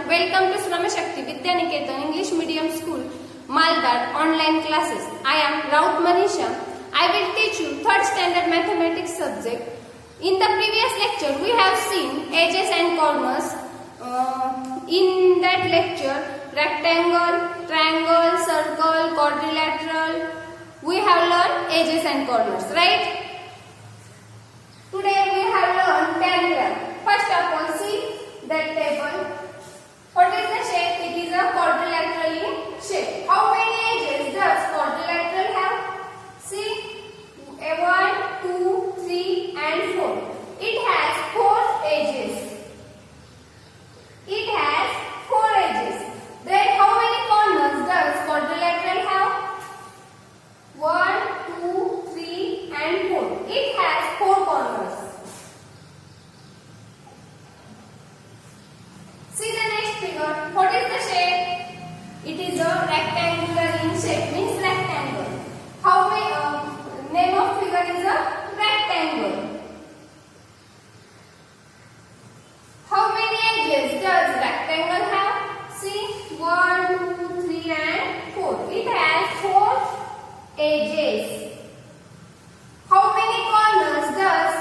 Welcome to Shramashakti Vidyaniketan English Medium School, Maldad online classes. I am Raut Manisha. I will teach you 3rd standard mathematics subject. In the previous lecture, we have seen edges and corners. In that lecture, rectangle, triangle, circle, quadrilateral, we have learned edges and corners, right? Today we have learned diagram. First of all, see that table. What is the shape? It is a quadrilateral in shape. How many edges does quadrilateral have? See, 1, 2, 3 and 4. It has 4 edges. It has 4 edges. Then how many corners does quadrilateral have? 1, 2, 3 and 4. It has 4 corners. See the next figure. What is the shape? It is a rectangular in shape, means rectangle. How many name of figure is a rectangle. How many edges does rectangle have? See, 1, 2, 3 and 4. It has 4 edges. How many corners does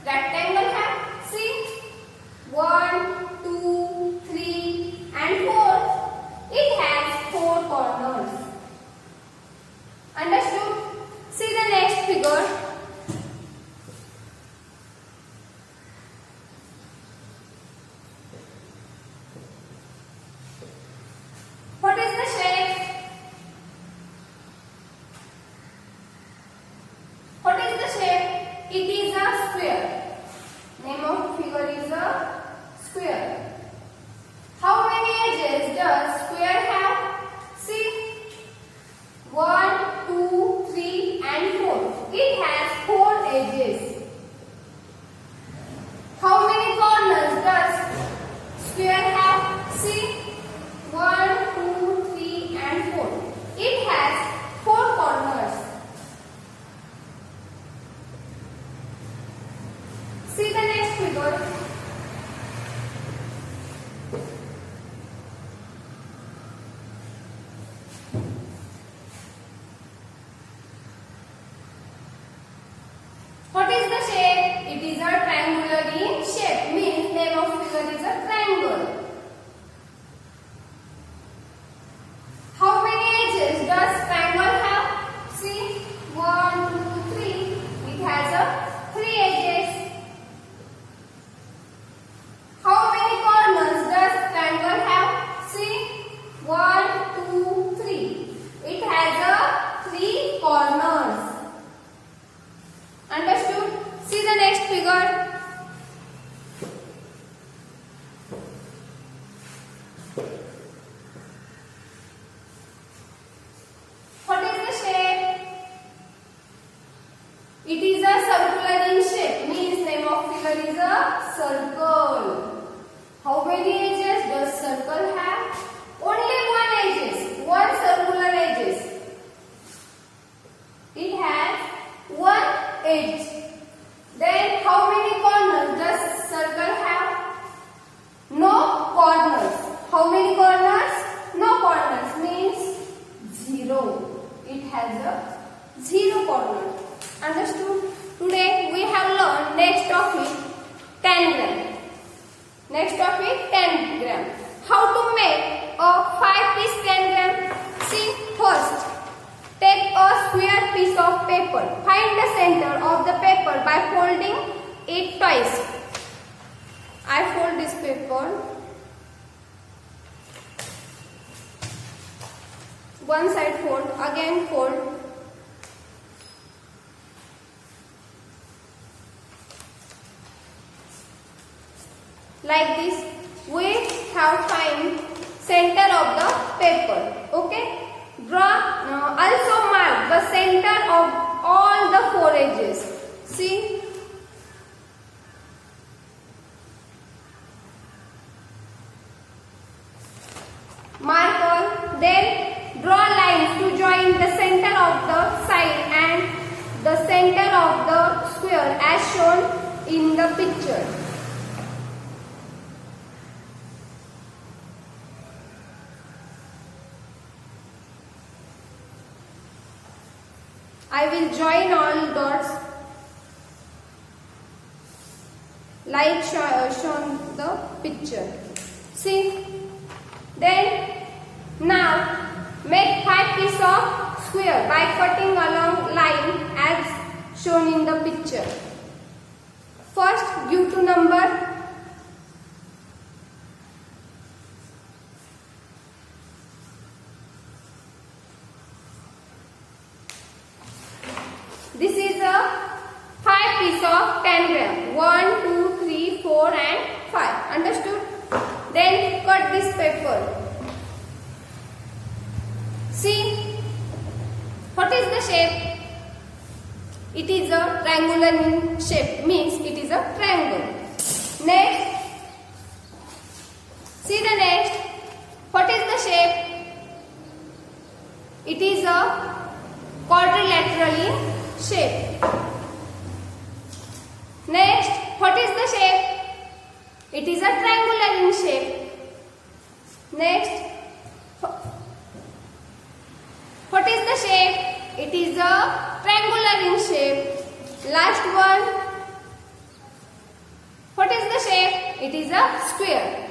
rectangle have? See, 1, 2, 3 and 4. It has 4 corners. Understood? See the next figure. What is the shape? What is the shape? It is a square. Name of figure is a square. How many edges does square have? See, 1, 2, 3 and 4. It has 4 edges. How many corners does square have? See, 1, 2, 3 and 4. It has 4 corners. See the next figure. What is the shape? It is a triangular in shape, means name of figure is a triangle. How many edges does triangle have? See, 1, 2, 3. It has a 3 edges. How many corners does triangle have? See, 1, 2, 3. It has a 3 corners. Understood? See the next figure. What is the shape? It is a circular in shape, means name of figure is a circle. How many edges does circle have? Only 1 edges, 1 circular edges. It has 1 edge. Then how many corners does circle have? No corners. How many corners? No corners, means 0. It has a 0 corner. Understood? Today we have learned next topic, tangram. Next topic, tangram. How to make a 5-piece tangram? See, first, take a square piece of paper. Find the center of the paper by folding it twice. I fold this paper. One side fold, again fold. Like this, we have find center of the paper. Okay? Draw, also mark the center of all the 4 edges. See? Mark all. Then draw lines to join the center of the side and the center of the square as shown in the picture. I will join all dots like shown the picture. See? Then now make 5 pieces of square by cutting along line as shown in the picture. First give to number. This is a 5 piece of 10 gram. 1, 2, 3, 4 and 5. Understood? Then cut this paper. See? What is the shape? It is a triangular in shape. Means it is a triangle. Next. See the next. What is the shape? It is a quadrilateral in shape. Next, what is the shape? It is a triangular in shape. Next, what is the shape? It is a triangular in shape. Last one, what is the shape? It is a square.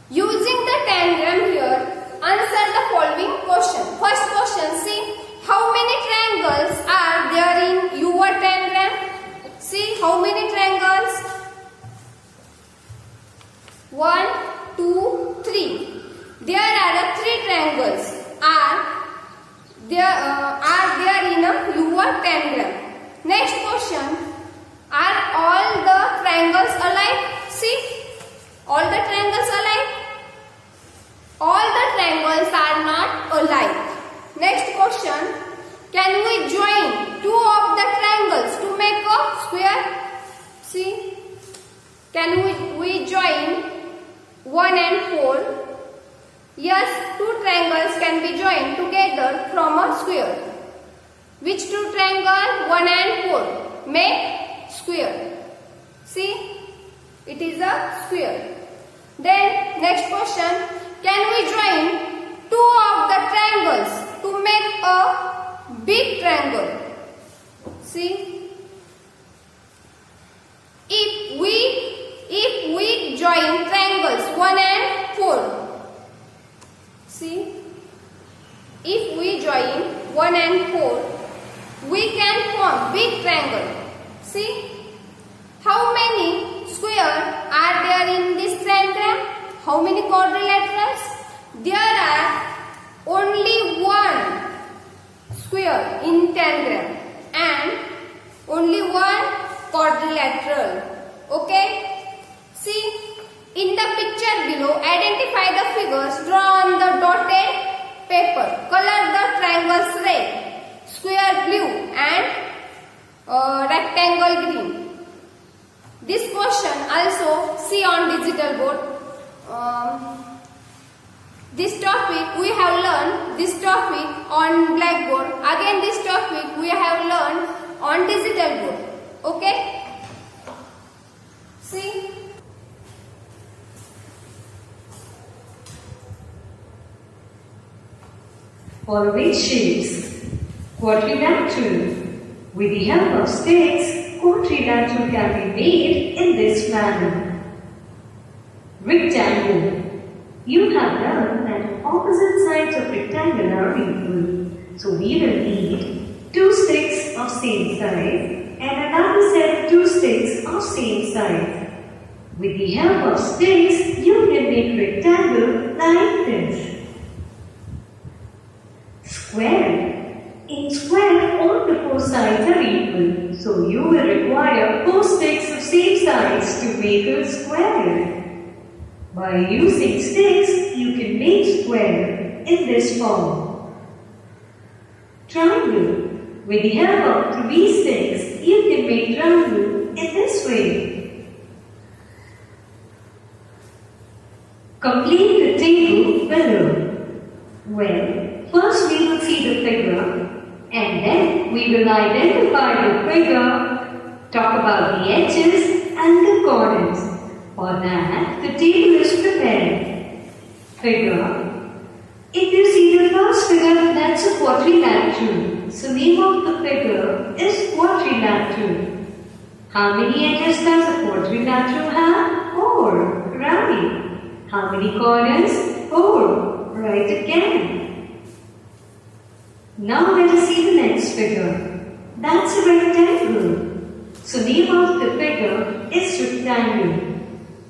Using the 10 gram here, answer the following question. First question, see. How many triangles are there in your 10 gram? See how many triangles? 1, 2, 3. There are 3 triangles are there in your 10 gram. Next question. Are all the triangles alike? See, all the triangles alike? All the triangles are not alike. Next question, can we join 2 of the triangles to make a square? See, can we join 1 and 4? Yes, 2 triangles can be joined together from a square. Which 2 triangles? 1 and 4 make square. See, it is a square. Then next question, can we join 2 of the triangles to make a big triangle? See, if we join triangles 1 and 4, see, if we join 1 and 4, we can form big triangle. See, how many squares are there in this triangle? How many quadrilaterals? There are only 1 square in 10 gram and only 1 quadrilateral. Okay? See, in the picture below, identify the figures, draw on the dotted paper, color the triangles red, square blue and rectangle green. This question also see on digital board. This topic we have learned this topic on blackboard. Again this topic we have learned on digital board. Okay? See? For which shapes? Quadrilateral. With the help of sticks, quadrilateral can be made in this manner. Rectangle. You have learned that opposite sides of rectangle are equal. So we will need 2 sticks of same size and another set of 2 sticks of same size. With the help of sticks, you can make rectangle like this. Square. In square, all the 4 sides are equal. So you will require 4 sticks of same size to make a square. By using sticks, you can make square in this form. Triangle. With the help of 3 sticks, you can make triangle in this way. Complete the table below. Well, first we will see the figure and then we will identify the figure talk about the edges and the corners. For that, the table is prepared. Figure. If you see the first figure, that's a quadrilateral. So name of the figure is quadrilateral. How many edges does a quadrilateral have? 4. Right. How many corners? 4. Right again. Now let us see the next figure. That's a rectangle. So name of the figure is rectangle.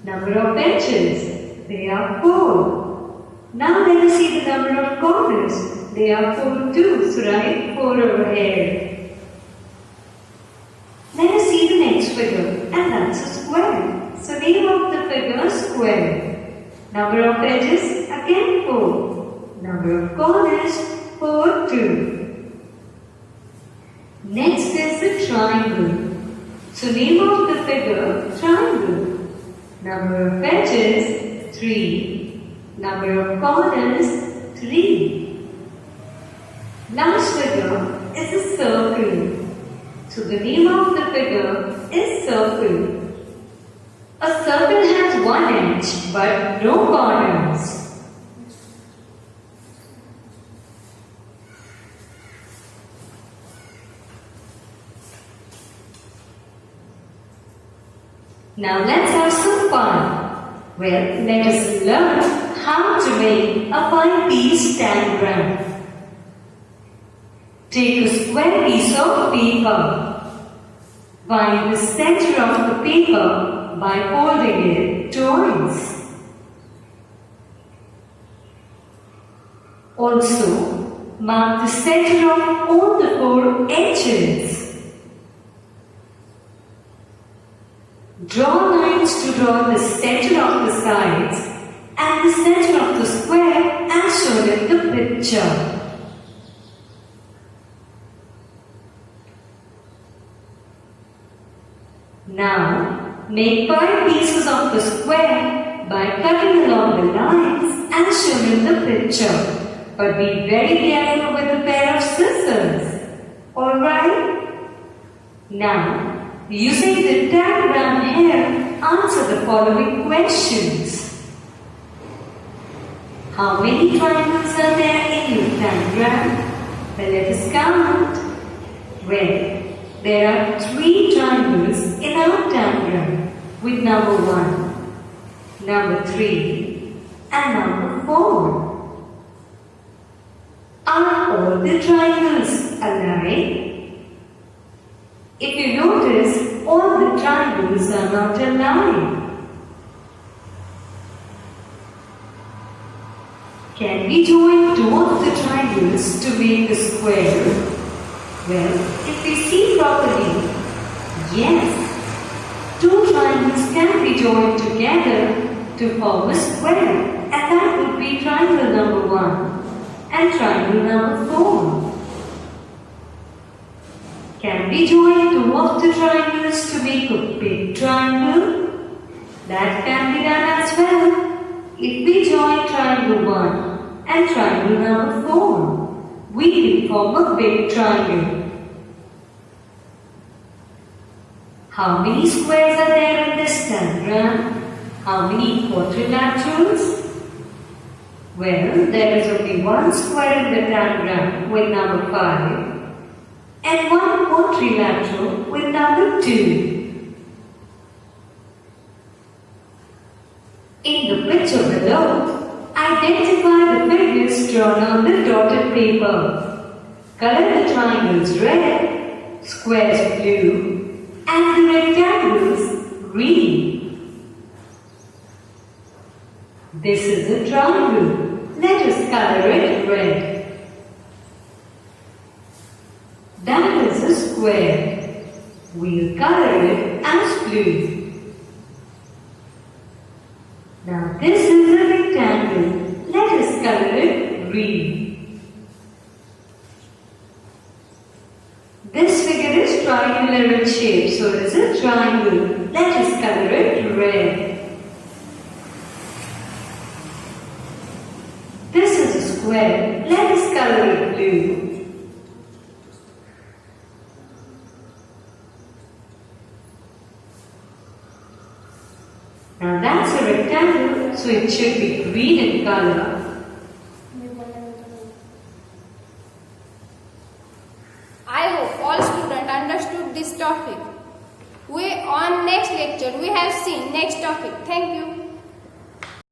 Number of edges? They are 4. Now let us see the number of corners. They are 4 too. So write 4 over here. Let us see the next figure, and that's a square. So name of the figure square. Number of edges, again 4. Number of corners, 4 too. Next is the triangle. So name of the figure triangle. Number of edges, 3. Number of corners, 3. Last figure is a circle. So the name of the figure is circle. A circle has one edge but no corners. Now let's have some fun. Well, let us learn how to make a 5-piece diagram. Take a square piece of paper. Find the center of the paper by folding it twice. Also, mark the center of all the 4 edges. Draw lines to draw the center of the sides and the center of the square as shown in the picture. Now, make 5 pieces of the square by cutting along the lines as shown in the picture. But be very careful with a pair of scissors. Alright? Now, using the diagram here, answer the following questions. How many triangles are there in your diagram? Well, let us count. Well, there are 3 triangles in our diagram with number 1, number 3 and number 4. Are all the triangles alike? If you notice, all the triangles are not alike. Can we join 2 of the triangles to make a square? Well, if we see properly, yes, 2 triangles can be joined together to form a square, and that would be triangle number 1 and triangle number 4. Can we join 2 of the triangles to make a big triangle? That can be done as well. If we join triangle 1 and triangle number 4, we can form a big triangle. How many squares are there in this diagram? How many quadrilaterals? Well, there is only 1 square in the diagram with number 5 and 1 quadrilateral with number 2. In the picture below, identify the figures drawn on the dotted paper. Color the triangles red, squares blue, and the rectangles green. This is a triangle. Let us color it red. That is a square. We'll color it as blue. Now this is a rectangle. Let us color it green. This figure is triangular in shape, so it is a triangle. Let us color it red. This is a square. Let us color it blue. Now that's a rectangle, so it should be green in color. I hope all students understood this topic. On next lecture we have seen next topic. Thank you.